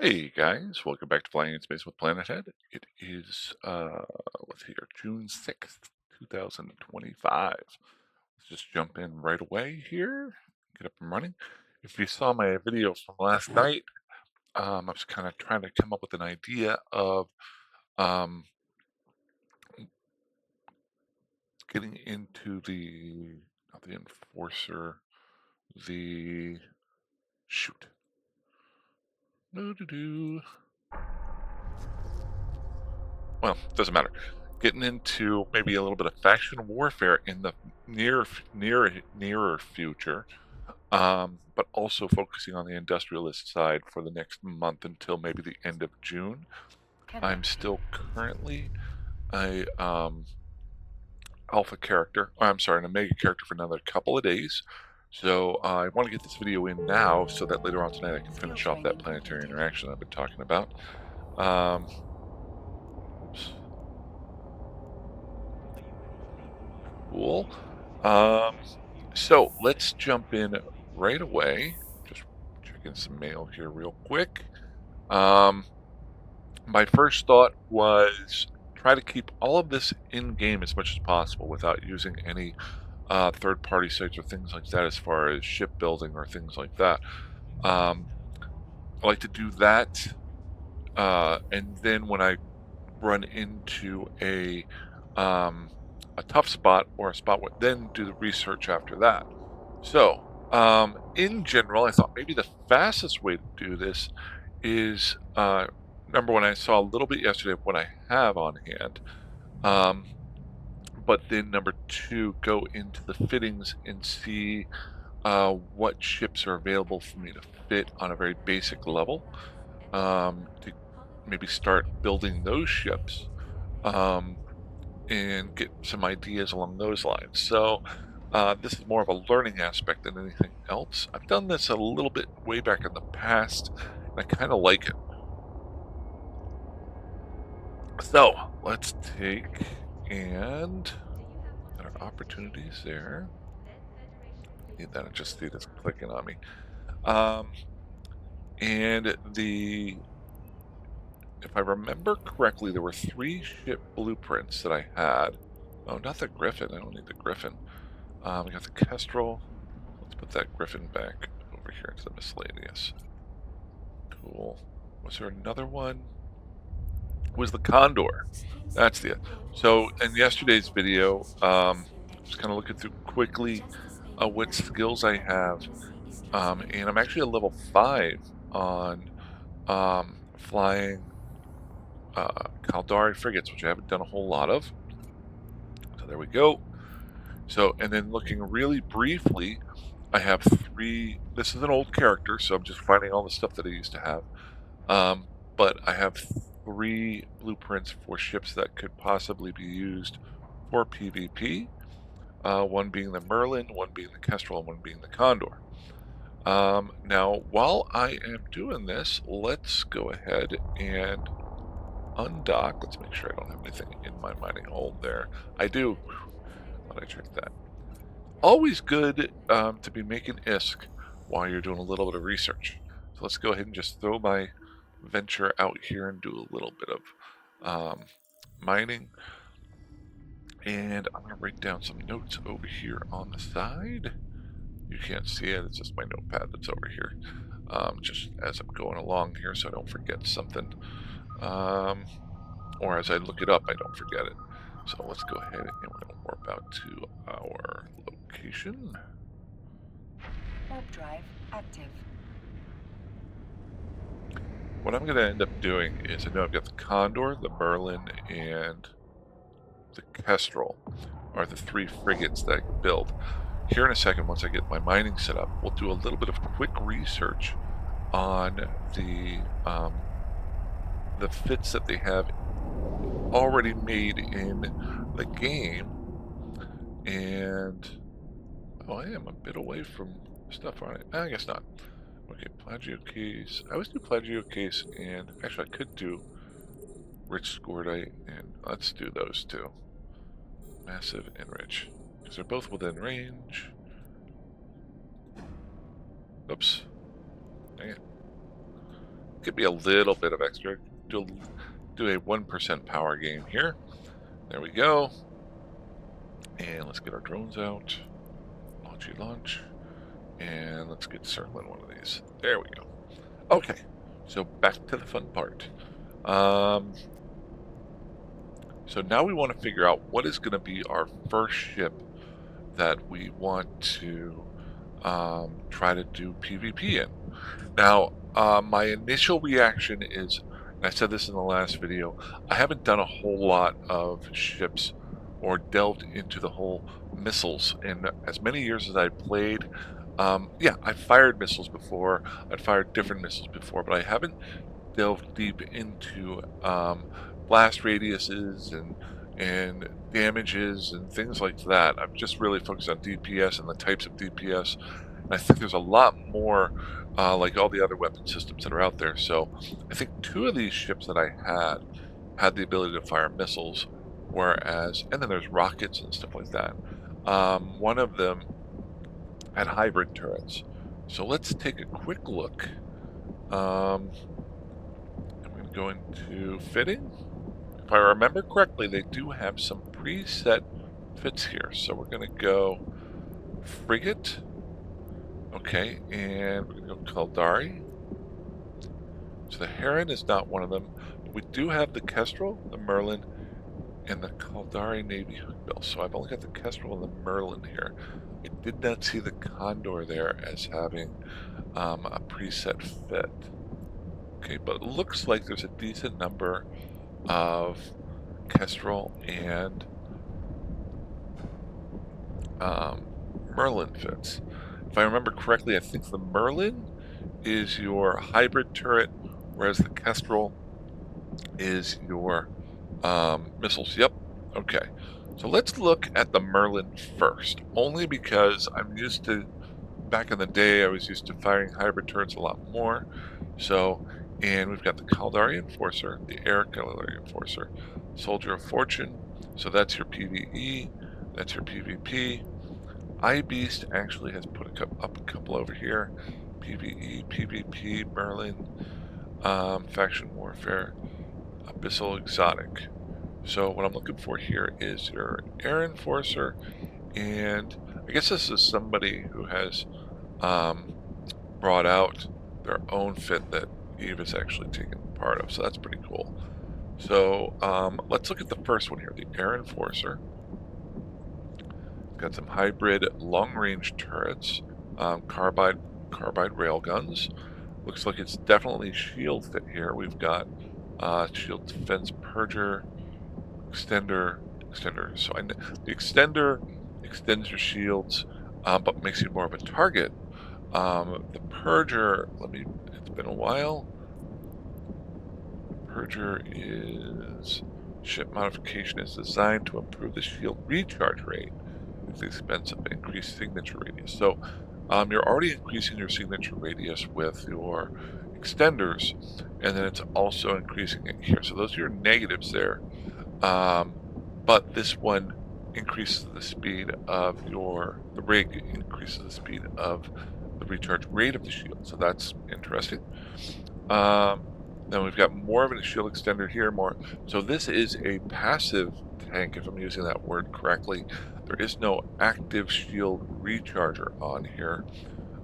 Hey guys, welcome back to Flying in Space with Planet Head. It is let's see here, June 6th, 2025. Let's just jump in right away here, get up and running. If you saw my video from last night, I was kind of trying to come up with an idea of um, getting into the not the enforcer, the shoot. Doo-doo-doo. Well, doesn't matter. Getting into maybe a little bit of faction warfare in the nearer future, but also focusing on the industrialist side for the next month until maybe the end of June. I'm Connecting. still currently a alpha character. I'm sorry, an omega character for another couple of days. So I want to get this video in now so that later on tonight I can Skill finish off that training planetary completed. interaction I've been talking about. Um, oops, cool. Um, so let's jump in right away. Just checking some mail here real quick. Um, my first thought was try to keep all of this in game as much as possible without using any third-party sites or things like that as far as shipbuilding or things like that. Um, I like to do that, and then when I run into um, a tough spot or a spot, then do the research after that. So, in general, I thought maybe the fastest way to do this is number one, I saw a little bit yesterday of what I have on hand. Um, but then number two, go into the fittings and see what ships are available for me to fit on a very basic level. To maybe start building those ships. Um, and get some ideas along those lines. So this is more of a learning aspect than anything else. I've done this a little bit way back in the past, and I kind of like it. So let's take and got our opportunities there. Need that. I just see this clicking on me. Um, and if I remember correctly, there were three ship blueprints that I had. Oh, not the Griffin. I don't need the Griffin. We got the Kestrel. Let's put that Griffin back over here into the miscellaneous. Cool. Was there another one? Was the Condor? That's the. So in yesterday's video, just kind of looking through quickly what skills I have, and I'm actually a level 5 on flying Caldari frigates, which I haven't done a whole lot of. So there we go. So, and then looking really briefly, I have three. This is an old character, so I'm just finding all the stuff that I used to have. Um, but I have three blueprints for ships that could possibly be used for PvP. One being the Merlin, one being the Kestrel, and one being the Condor. Now, while I am doing this, let's go ahead and undock. Let's make sure I don't have anything in my mining hold there. I do. Thought I checked that. Always good to be making ISK while you're doing a little bit of research. So let's go ahead and just throw my venture out here and do a little bit of mining. And I'm going to write down some notes over here on the side. You can't see it, it's just my notepad that's over here. Just as I'm going along here so I don't forget something. Um, or as I look it up, I don't forget it. So let's go ahead and we're going to warp out to our location. Warp drive active. What I'm going to end up doing is I know I've got the Condor, the Merlin, and the Kestrel are the three frigates that I can build. Here in a second, once I get my mining set up, we'll do a little bit of quick research on the fits that they have already made in the game. And oh, I am a bit away from stuff on it. I guess not. Okay, Plagio case. I always do Plagio case, and actually I could do rich scordite, and let's do those two. Massive and rich, because they're both within range. Oops. Dang it. give me a little bit of extra. Do a 1% power gain here. There we go. And let's get our drones out. Launch. And let's get circling one of these. There we go. Okay, so back to the fun part. So now we want to figure out what is going to be our first ship that we want to try to do PvP in. Now, my initial reaction is, and I said this in the last video, I haven't done a whole lot of ships or delved into the whole missiles in as many years as I played. Yeah, I've fired missiles before, I've fired different missiles before, but I haven't delved deep into blast radiuses and damages and things like that. I've just really focused on DPS and the types of DPS. And I think there's a lot more, like all the other weapon systems that are out there. So I think two of these ships that I had the ability to fire missiles, whereas, and then there's rockets and stuff like that. One of them had hybrid turrets. So let's take a quick look. I'm going to go into fitting. If I remember correctly, they do have some preset fits here. So we're going to go frigate. Okay, and we're going to go Caldari. So the Heron is not one of them. But we do have the Kestrel, the Merlin, and the Caldari Navy Hookbill. So I've only got the Kestrel and the Merlin here. I did not see the Condor there as having a preset fit. Okay, but it looks like there's a decent number of Kestrel and Merlin fits. If I remember correctly, I think the Merlin is your hybrid turret, whereas the Kestrel is your missiles. Yep. Okay. So let's look at the Merlin first, only because I'm used to, back in the day, I was used to firing hybrid turrets a lot more. So, and we've got the Caldari Enforcer, the Air Caldari Enforcer, Soldier of Fortune. So that's your PvE, that's your PvP. iBeast actually has put up a couple over here. PvE, PvP, Merlin, Faction Warfare, Abyssal Exotic. So what I'm looking for here is your Air Enforcer, and I guess this is somebody who has brought out their own fit that Eve has actually taken part of, so that's pretty cool. So let's look at the first one here, the Air Enforcer. Got some hybrid long-range turrets, carbide railguns. Looks like it's definitely shield fit here. We've got shield defense purger, extender. So the extender extends your shields, but makes you more of a target. The purger, it's been a while. Purger is ship modification is designed to improve the shield recharge rate at the expense of increased signature radius. So you're already increasing your signature radius with your extenders, and then it's also increasing it here. So those are your negatives there. But this one increases the speed of the rig increases the speed of the recharge rate of the shield. So that's interesting. Then we've got more of a shield extender here, so this is a passive tank, if I'm using that word correctly. There is no active shield recharger on here.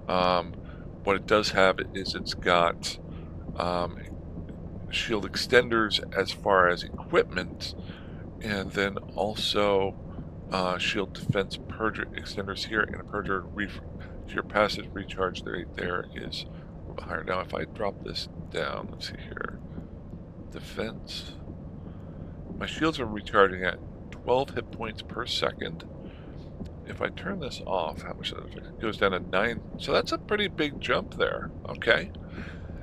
What it does have is it's got shield extenders as far as equipment, and then also shield defense purger extenders here, and a purger your passive recharge there is a little bit higher. Now if I drop this down, let's see here, defense, my shields are recharging at 12 hit points per second. If I turn this off, how much does it affect? It goes down to 9, so that's a pretty big jump there. Okay,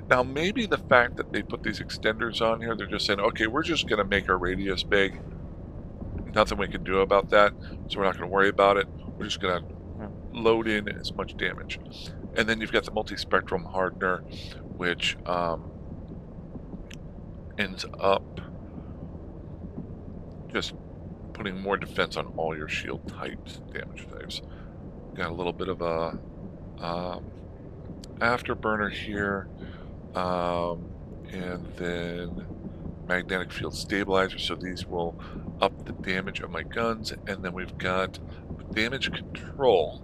now maybe the fact that they put these extenders on here, they're just saying, okay, we're just going to make our radius big, nothing we can do about that, so we're not going to worry about it, we're just going to load in as much damage. And then you've got the multi-spectrum hardener, which ends up just putting more defense on all your shield types, damage types. Got a little bit of a afterburner here. and then magnetic field stabilizer, so these will up the damage of my guns. And then we've got damage control,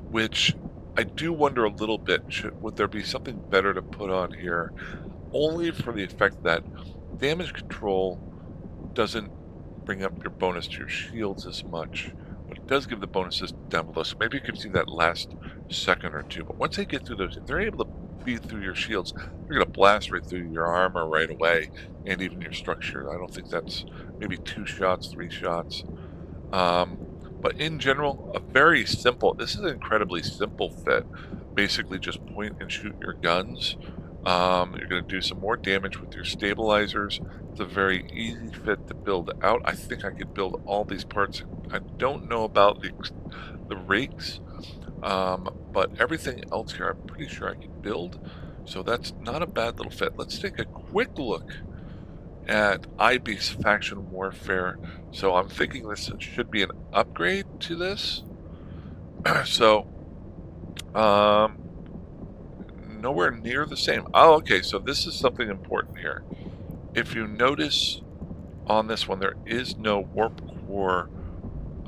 which I do wonder a little bit, would there be something better to put on here, only for the effect that damage control doesn't bring up your bonus to your shields as much, but it does give the bonuses down below. So maybe you can see that last second or two. But once they get through those, if they're able to beat through your shields, they're going to blast right through your armor right away, and even your structure. I don't think that's maybe 2 shots, 3 shots. Um, but in general, this is an incredibly simple fit. Basically just point and shoot your guns. You're going to do some more damage with your stabilizers. It's a very easy fit to build out. I think I could build all these parts. I don't know about the rakes, but everything else here I'm pretty sure I can build. So that's not a bad little fit. Let's take a quick look at IB's faction warfare. So I'm thinking this should be an upgrade to this. So nowhere near the same. Oh, okay, so this is something important here. If you notice on this one, there is no warp core,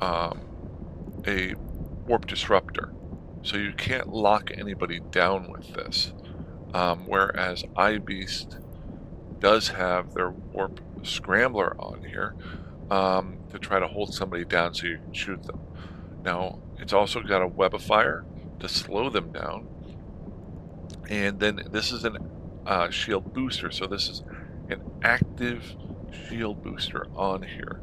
a warp disruptor. So you can't lock anybody down with this. Whereas iBeast does have their warp scrambler on here, to try to hold somebody down so you can shoot them. Now, it's also got a web of fire to slow them down. And then this is an shield booster. So this is an active shield booster on here.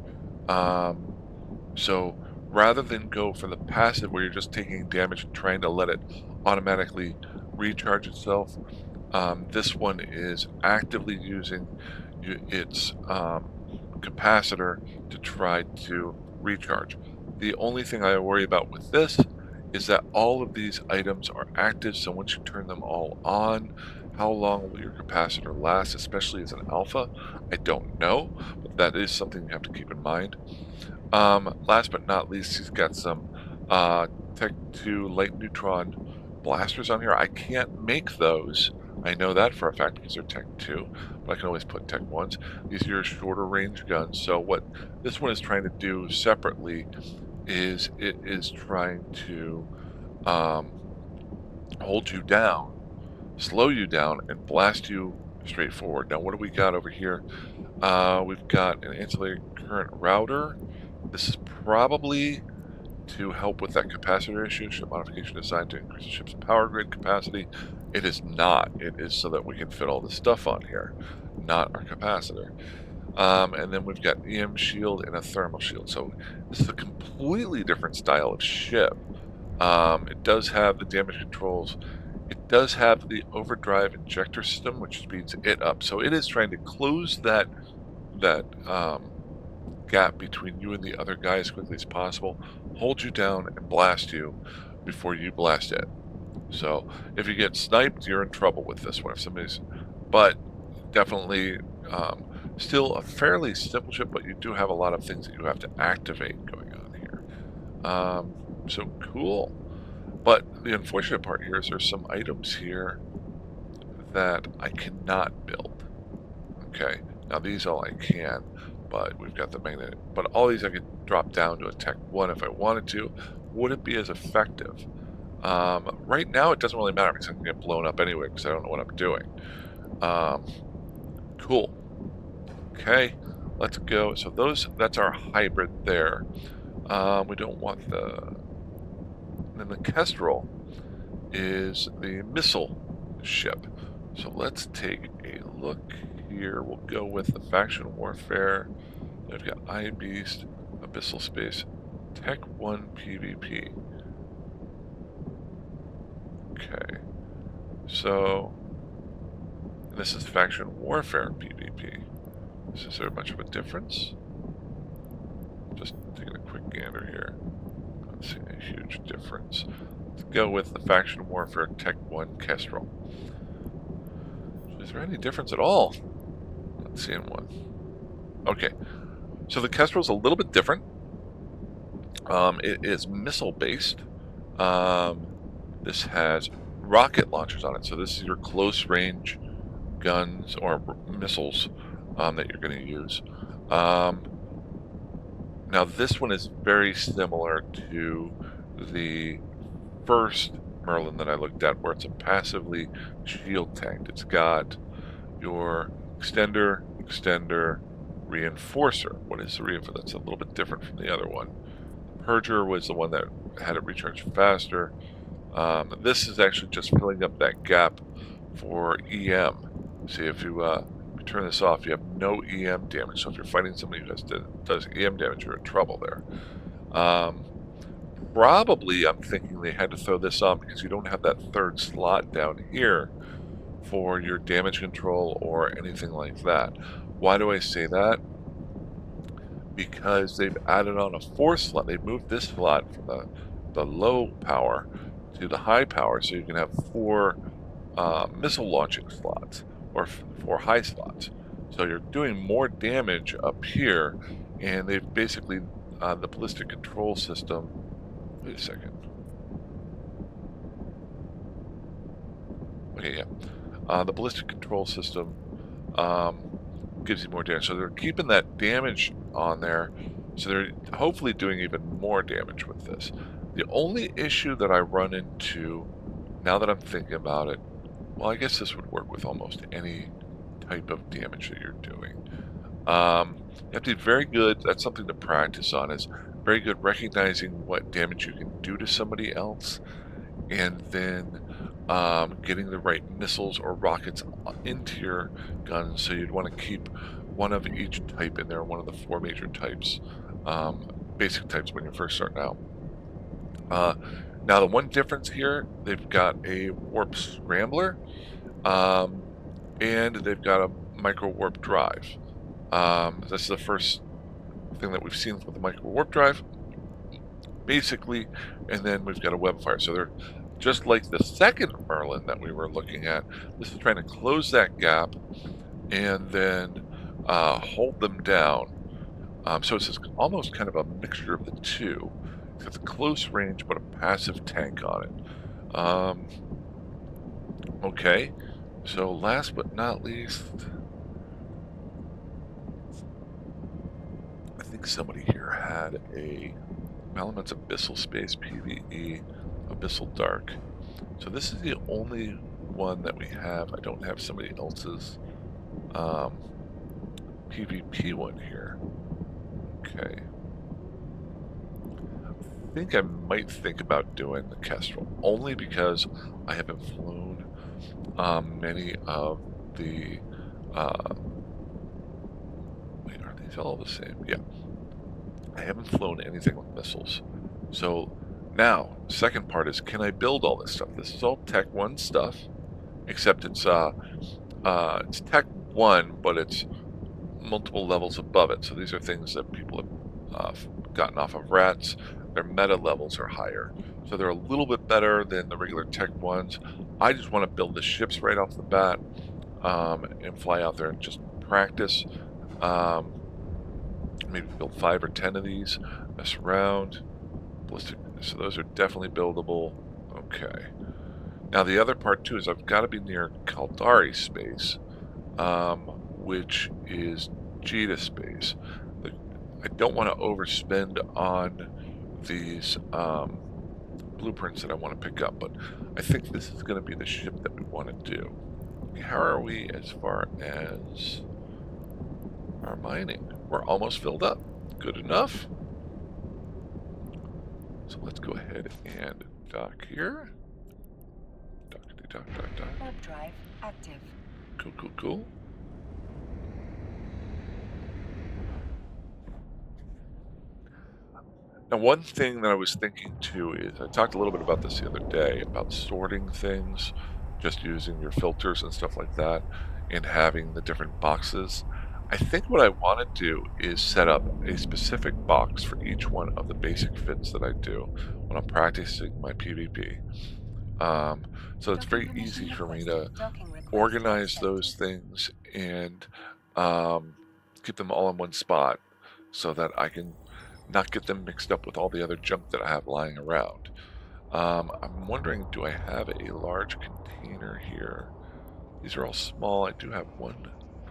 So rather than go for the passive where you're just taking damage and trying to let it automatically recharge itself, this one is actively using its capacitor to try to recharge. The only thing I worry about with this is that all of these items are active, so once you turn them all on, how long will your capacitor last, especially as an alpha? I don't know, but that is something you have to keep in mind. Last but not least, he's got some Tech 2 light neutron blasters on here. I can't make those. I know that for a fact because they're Tech 2, but I can always put Tech 1s. These are your shorter range guns. So what this one is trying to do separately is it is trying to hold you down, slow you down, and blast you straight forward. Now, what do we got over here? We've got an insulated current router. This is probably to help with that capacitor issue. Ship modification designed to increase the ship's power grid capacity. It is not. It is so that we can fit all the stuff on here, not our capacitor. And then we've got EM shield and a thermal shield. So this is a completely different style of ship. It does have the damage controls. It does have the overdrive injector system, which speeds it up. So it is trying to close that gap between you and the other guy as quickly as possible, hold you down and blast you before you blast it. So if you get sniped, you're in trouble with this one. If somebody's, but definitely still a fairly simple ship, but you do have a lot of things that you have to activate going on here. So cool. But the unfortunate part here is there's some items here that I cannot build. Okay, now these all I can, but we've got the magnet. But all these I could drop down to a Tech 1 if I wanted to. Would it be as effective? Right now it doesn't really matter because I can get blown up anyway because I don't know what I'm doing. Cool. Okay, let's go. So that's our hybrid there. We don't want then the Kestrel is the missile ship. So let's take a look here. We'll go with the faction warfare. We've got iBeast, Abyssal Space, Tech 1 PvP. Okay, so this is faction warfare PvP. Is there much of a difference? Just taking a quick gander here. Not seeing a huge difference. Let's go with the faction warfare Tech 1 Kestrel. Is there any difference at all? Not seeing one. Okay, so the Kestrel is a little bit different. It is missile based. This has rocket launchers on it, so this is your close range guns or missiles that you're going to use. Um, Now this one is very similar to the first Merlin that I looked at, where it's a passively shield tanked. It's got your extender, reinforcer. What is the reinforcer? That's a little bit different from the other one. The Purger was the one that had it recharge faster. This is actually just filling up that gap for EM. See, if you turn this off, you have no EM damage. So if you're fighting somebody who does EM damage, you're in trouble there. Um, Probably, I'm thinking they had to throw this on because you don't have that third slot down here for your damage control or anything like that. Why do I say that? Because they've added on a fourth slot. They've moved this slot from the low power to the high power, so you can have four missile launching slots or four high slots. So you're doing more damage up here, and they've basically the ballistic control system. Wait a second. Okay, yeah. The ballistic control system um, gives you more damage. So they're keeping that damage on there. So they're hopefully doing even more damage with this. The only issue that I run into, now that I'm thinking about it, well, I guess this would work with almost any type of damage that you're doing. You have to be very good, that's something to practice on, is very good recognizing what damage you can do to somebody else, and then getting the right missiles or rockets into your gun. So you'd want to keep one of each type in there, one of the four major types, basic types when you're first starting out. Now the one difference here, they've got a warp scrambler, and they've got a micro warp drive. This is the first thing that we've seen with the micro warp drive, basically, and then we've got a web fire. So they're just like the second Merlin that we were looking at. This is trying to close that gap and then hold them down. So it's almost kind of a mixture of the two. It's got the close range, but a passive tank on it. Okay, so last but not least, I think somebody here had a Malaman's Abyssal Space PvE Abyssal Dark. So this is the only one that we have. I don't have somebody else's PvP one here. Okay. I think I might think about doing the Kestrel, only because I haven't flown many of the wait, are these all the same? Yeah. I haven't flown anything with missiles. So now, second part is, can I build all this stuff? This is all Tech 1 stuff, except it's Tech 1, but it's multiple levels above it. So these are things that people have gotten off of rats. Their meta levels are higher. So they're a little bit better than the regular Tech 1s. I just want to build the ships right off the bat and fly out there and just practice. Maybe build 5 or 10 of these, mess around. Ballistic, so those are definitely buildable. Okay. Now the other part too is I've got to be near Caldari space, which is Jita space. I don't want to overspend on these blueprints that I want to pick up, but I think this is going to be the ship that we want to do. How are we as far as our mining? We're almost filled up. Good enough. So let's go ahead and dock here. Dock. Warp drive active. Cool. Now, one thing that I was thinking too is, I talked a little bit about this the other day, about sorting things, just using your filters and stuff like that, and having the different boxes. I think what I want to do is set up a specific box for each one of the basic fits that I do when I'm practicing my PvP. So it's very easy for me to organize those things and keep them all in one spot so that I can not get them mixed up with all the other junk that I have lying around. I'm wondering, do I have a large container here These are all small. I do have one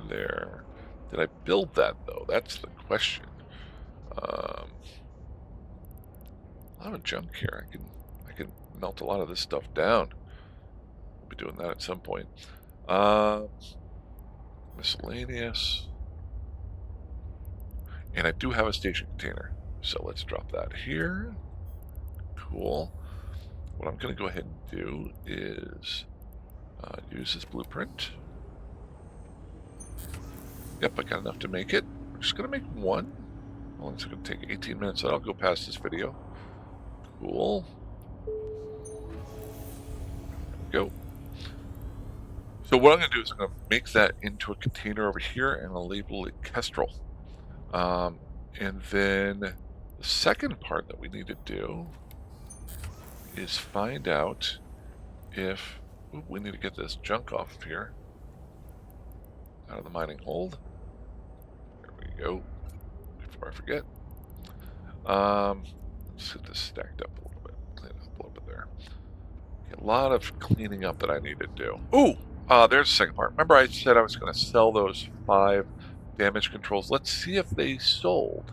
there. Did I build that though? That's the question. A lot of junk here. I can melt a lot of this stuff down. We'll be doing that at some point. Uh, Miscellaneous. And I do have a station container. So let's drop that here. Cool. What I'm going to go ahead and do is use this blueprint. Yep, I got enough to make it. We're just going to make one. Well, it's going to take 18 minutes, so I'll go past this video. Cool. Go. So what I'm going to do is I'm going to make that into a container over here, and I'll label it Kestrel. And then the second part that we need to do is find out if we need to get this junk off of here, out of the mining hold. There we go. Before I forget. Let's get this stacked up a little bit. Clean it up a little bit there. Okay, a lot of cleaning up that I need to do. Ooh! There's the second part. Remember I said I was going to sell those 5 damage controls. Let's see if they sold.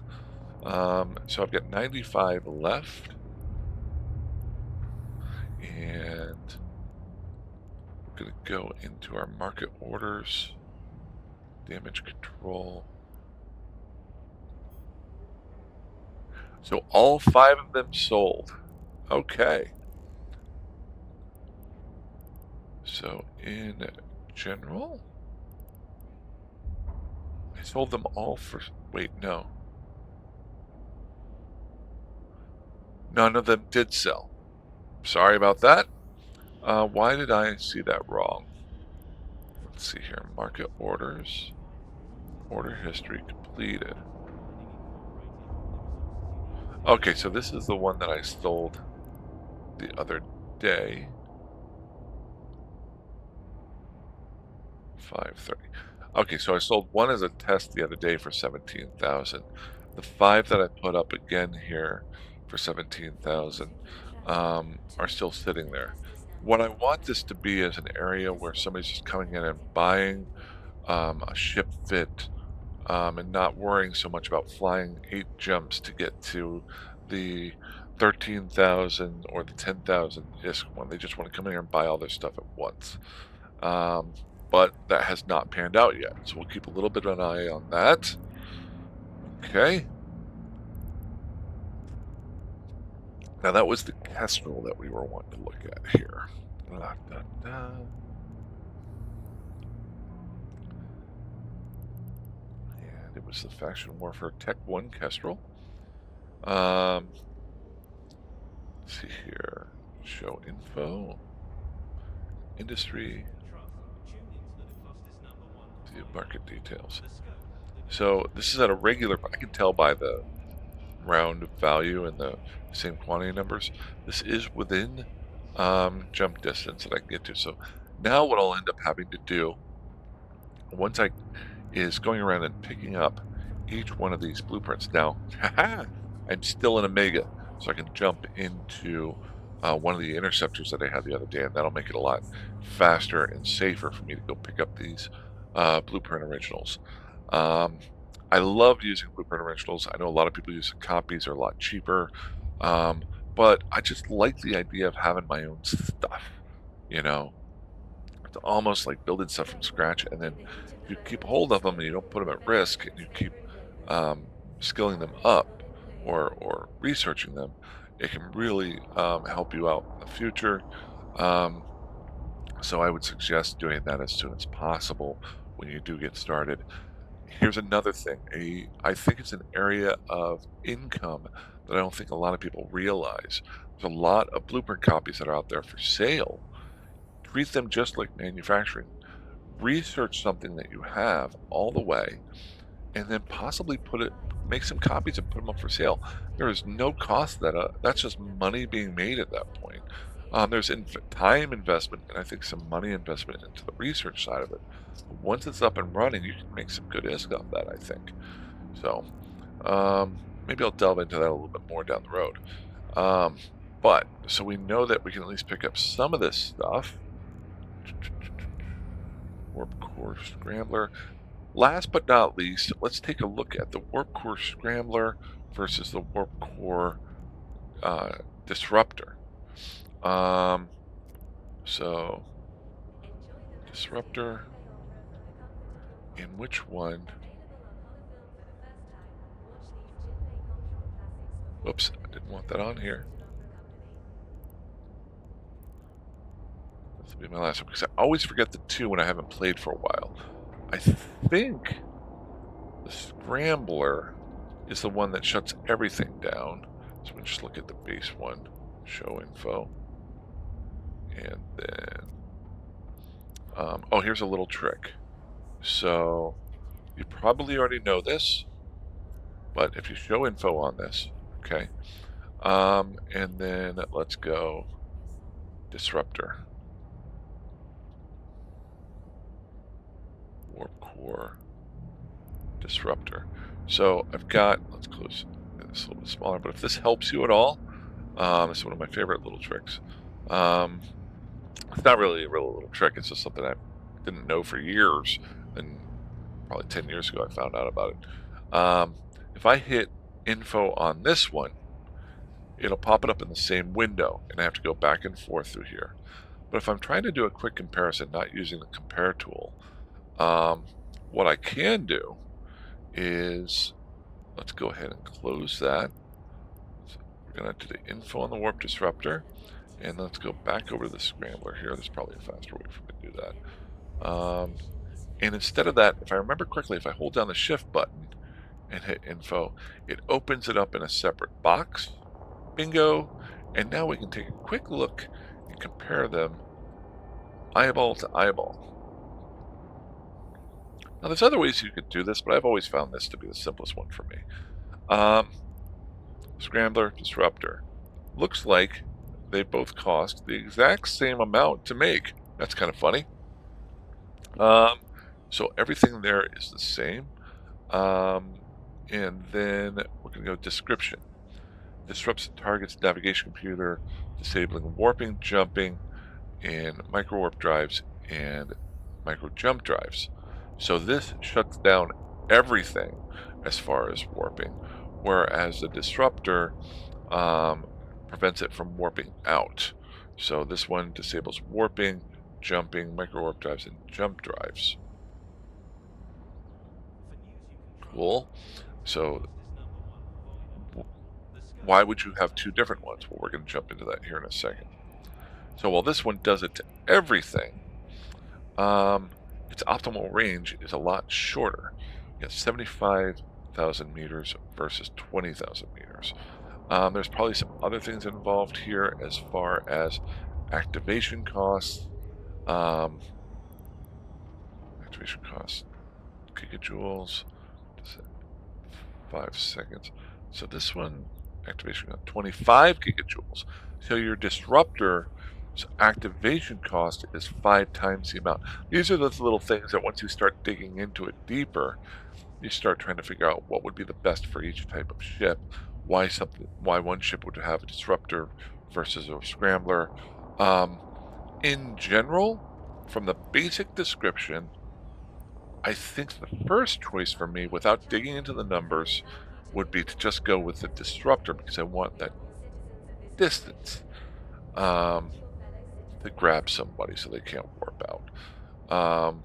So I've got 95 left. And we're going to go into our market orders. Damage control. So all 5 of them sold. Okay. So in general, I sold them all for, wait, no. None of them did sell. Sorry about that. Why did I see that wrong? Let's see here, market orders, order history completed. Okay, so this is the one that I sold the other day. 530. Okay, so I sold one as a test the other day for 17,000. The 5 that I put up again here for 17,000 are still sitting there. What I want this to be is an area where somebody's just coming in and buying a ship fit and not worrying so much about flying 8 jumps to get to the 13,000 or the 10,000 ISK one. They just want to come in here and buy all their stuff at once. But that has not panned out yet, so we'll keep a little bit of an eye on that. Okay. Now that was the Kestrel that we were wanting to look at here. Da, da, da. And it was the Faction Warfare Tech 1 Kestrel. Let's see here. Show info. Industry. See market details. So this is at a regular, I can tell by the round value and the same quantity numbers. This is within jump distance that I can get to. So now what I'll end up having to do, once I is going around and picking up each one of these blueprints. Now, I'm still in Omega, so I can jump into one of the interceptors that I had the other day, and that'll make it a lot faster and safer for me to go pick up these blueprint originals. I love using blueprint originals. I know a lot of people use copies, are a lot cheaper, but I just like the idea of having my own stuff, you know. It's almost like building stuff from scratch, and then you keep hold of them and you don't put them at risk, and you keep skilling them up or researching them. It can really help you out in the future. So I would suggest doing that as soon as possible when you do get started. Here's another thing. I think it's an area of income that I don't think a lot of people realize. There's a lot of blueprint copies that are out there for sale. Treat them just like manufacturing. Research something that you have all the way, and then possibly make some copies and put them up for sale. There is no cost that's just money being made at that point. There's time investment and I think some money investment into the research side of it. But once it's up and running, you can make some good ISK off that, I think. So maybe I'll delve into that a little bit more down the road. But so we know that we can at least pick up some of this stuff. Warp Core Scrambler. Last but not least, let's take a look at the Warp Core Scrambler versus the Warp Core uh, Disruptor. Um, so, Disruptor, in which one? Whoops, I didn't want that on here. This will be my last one because I always forget the two when I haven't played for a while. I think the Scrambler is the one that shuts everything down. So we'll just look at the base one, show info. And then, oh, here's a little trick. So you probably already know this, but if you show info on this, okay, and then let's go disruptor, warp core, disruptor. So I've got, let's close this a little bit smaller, but if this helps you at all, this is one of my favorite little tricks. It's not really a real little trick, it's just something I didn't know for years, and probably 10 years ago I found out about it. If I hit info on this one, it'll pop it up in the same window, and I have to go back and forth through here. But if I'm trying to do a quick comparison, not using the compare tool, what I can do is, let's go ahead and close that. So we're going to do the info on the warp disruptor, and let's go back over to the scrambler here. There's probably a faster way for me to do that. And instead of that, if I remember correctly, if I hold down the shift button and hit info, it opens it up in a separate box. Bingo. And now we can take a quick look and compare them eyeball to eyeball. Now there's other ways you could do this, but I've always found this to be the simplest one for me. Scrambler, disruptor. Looks like they both cost the exact same amount to make. That's kind of funny. So everything there is the same. And then we're going to go description. Disrupts the target's navigation computer, disabling warping, jumping, and micro warp drives and micro jump drives. So this shuts down everything as far as warping, whereas the disruptor prevents it from warping out. So this one disables warping, jumping, micro warp drives, and jump drives. Cool. So why would you have two different ones? Well, we're going to jump into that here in a second. So while this one does it to everything, its optimal range is a lot shorter. You got 75,000 meters versus 20,000 meters. There's probably some other things involved here as far as activation costs. Activation costs, gigajoules, 5 seconds. So this one, activation got 25 gigajoules. So your disruptor's activation cost is 5 times the amount. These are those little things that once you start digging into it deeper, you start trying to figure out what would be the best for each type of ship. Why one ship would have a disruptor versus a scrambler. In general, from the basic description, I think the first choice for me, without digging into the numbers, would be to just go with the disruptor because I want that distance to grab somebody so they can't warp out.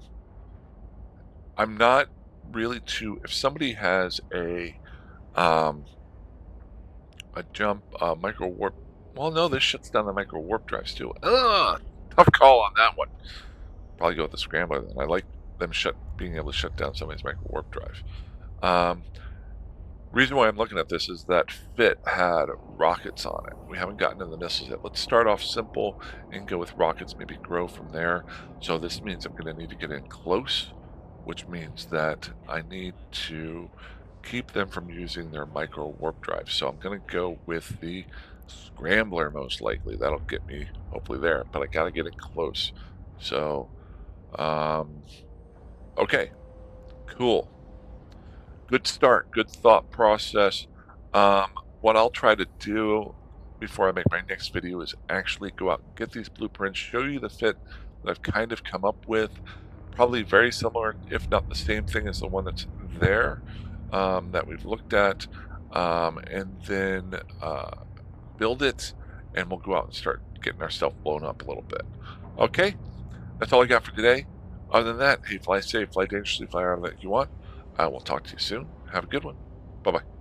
I'm not really too, if somebody has a jump micro warp, well, no, this shuts down the micro warp drives too. Tough call on that one. Probably go with the scrambler then. I like them being able to shut down somebody's micro warp drive. Reason why I'm looking at this is that Fit had rockets on it. We haven't gotten into the missiles yet. Let's start off simple and go with rockets, maybe grow from there. So this means I'm going to need to get in close, which means that I need to keep them from using their micro warp drive. So I'm going to go with the Scrambler most likely. That'll get me hopefully there, but I got to get it close. So, okay, cool. Good start, good thought process. What I'll try to do before I make my next video is actually go out and get these blueprints, show you the fit that I've kind of come up with, probably very similar, if not the same thing as the one that's there, that we've looked at, and then build it, and we'll go out and start getting our stuff blown up a little bit. Okay, that's all I got for today. Other than that, hey, fly safe, fly dangerously, fly out of that you want. I will talk to you soon. Have a good one. Bye bye.